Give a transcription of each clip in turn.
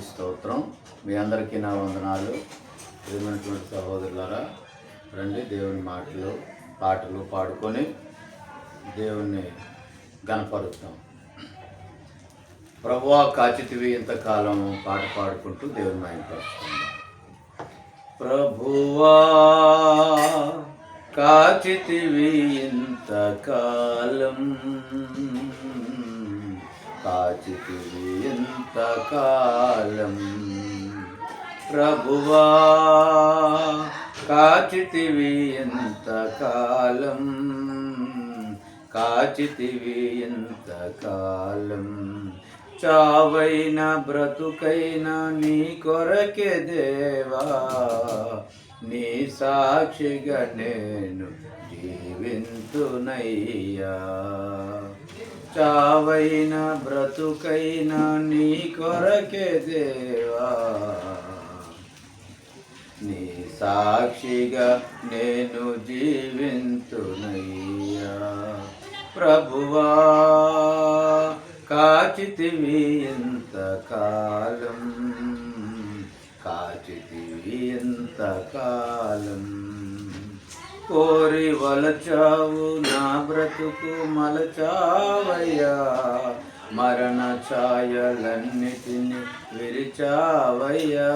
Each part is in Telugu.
స్తోత్రం. మీ అందరికీ నా వందనాలు. ప్రియమైనటువంటి సహోదరులారా, రండి దేవుని పాటలు పాడుకొని దేవుణ్ణి గణపరుద్దాం. ప్రభువా కాచితివి ఇంతకాలం పాట పాడుకుంటూ దేవుని మహిమపరుస్తాం. ప్రభువా కాచితివి ఇంతకాలం, కాచితివి ఇంతకాలం, ప్రభువా కాచితివి ఇంతకాలం, కాచితివి ఇంతకాలం. చావైన బ్రతుకైనా నీ కొరకే దేవా, నీ సాక్షిగా నేను జీవింతునయ్యా. చావైన బ్రతుకైనా నీ కొరకే దేవా, నీ సాక్షిగా నేను జీవింతునయ్యా. ప్రభువా కాచితివి ఇంతకాలం, కాచితివి ఇంతకాలం. కోరి వలచావు నా బ్రతుకు మలచావయ్యా, మరణ ఛాయలన్నిటిని విరిచావయ్యా.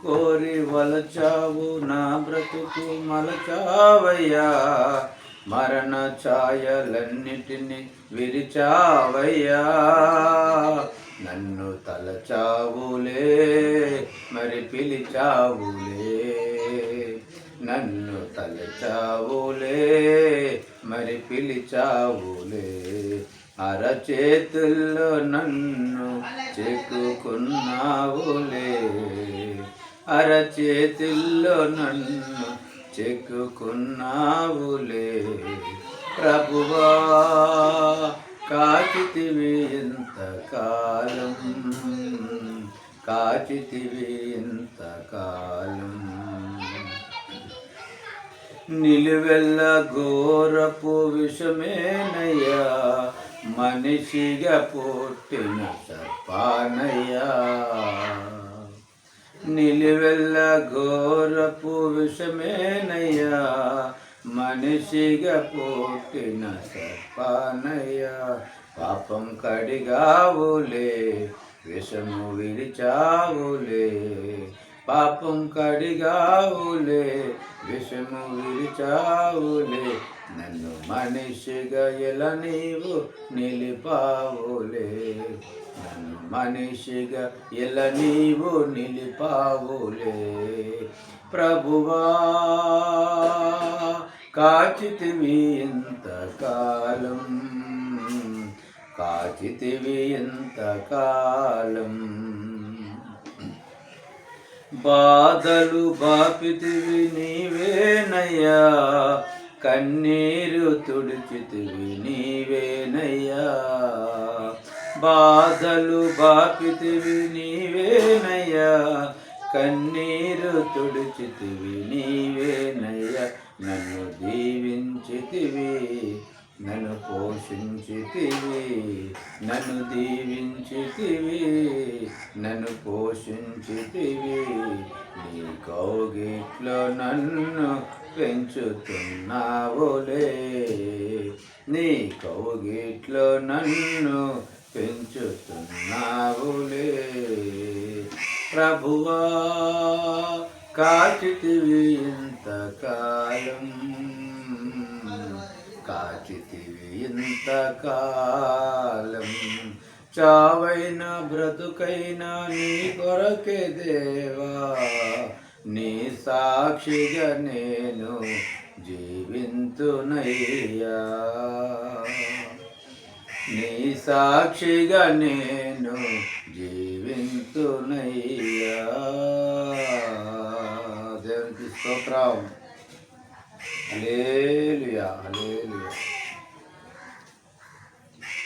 కోరి వలచావు నా బ్రతుకు మలచావయ్యా, మరణ ఛాయలన్నిటిని విరిచావయ్యా. నన్ను తలచావులే మరి పిలిచావులే, నన్ను తలచావులే మరి పిలిచావులే. అరచేతుల్లో నన్ను చెక్కుకున్నావులే, అరచేతుల్లో నన్ను చెక్కుకున్నావులే. ప్రభువా కాచితివి ఇంతకాలం, కాచితివి ఇంతకాలం. నిలువెల్ల ఘోరపు విషమేనయ్యా, మనిషిగా పుట్టిన సర్పానయ్యా. నిలువెల్ల ఘోరపు విషమేనయ్యా, మనిషిగా పుట్టిన సర్పానయ్యా. పాపం కడిగావులే, విషము విరిచావులే, పాపం కడిగావులే, విషము విరిచావులే. నన్ను మనిషిగా ఎలా నీవు నిలిపావులే, నన్ను మనిషిగా ఎలా నీవు నిలిపావులే. ప్రభువా కాచితివి ఇంతకాలం, కాచితివి ఇంతకాలం. బాధలు బాపితివి నీవేనయ్యా, కన్నీరు తుడిచితివి నీవేనయ్యా. బాధలు బాపితివి నీవేనయ్యా, కన్నీరు తుడిచితివి నీవేనయ్యా. నన్ను దీవించితివి, నన్ను పోషించితివి, నన్ను దీవించితివి, నన్ను పోషించితివి. నీ కౌగిట్లో నన్ను పెంచుతున్నావులే, నీ కౌగిట్లో నన్ను పెంచుతున్నావులే. ప్రభువా కాచితివి ఇంతకాలం, కాచితివి ఇంతకాలం. చావైన బ్రతుకైనా నీ కొరకే దేవా, నీ సాక్షిగా నేను జీవింతునయ్యా, నీ సాక్షిగా నేను జీవింతునయ్యా. దేవునికి స్తోత్రం. హల్లెలూయా, హల్లెలూయా.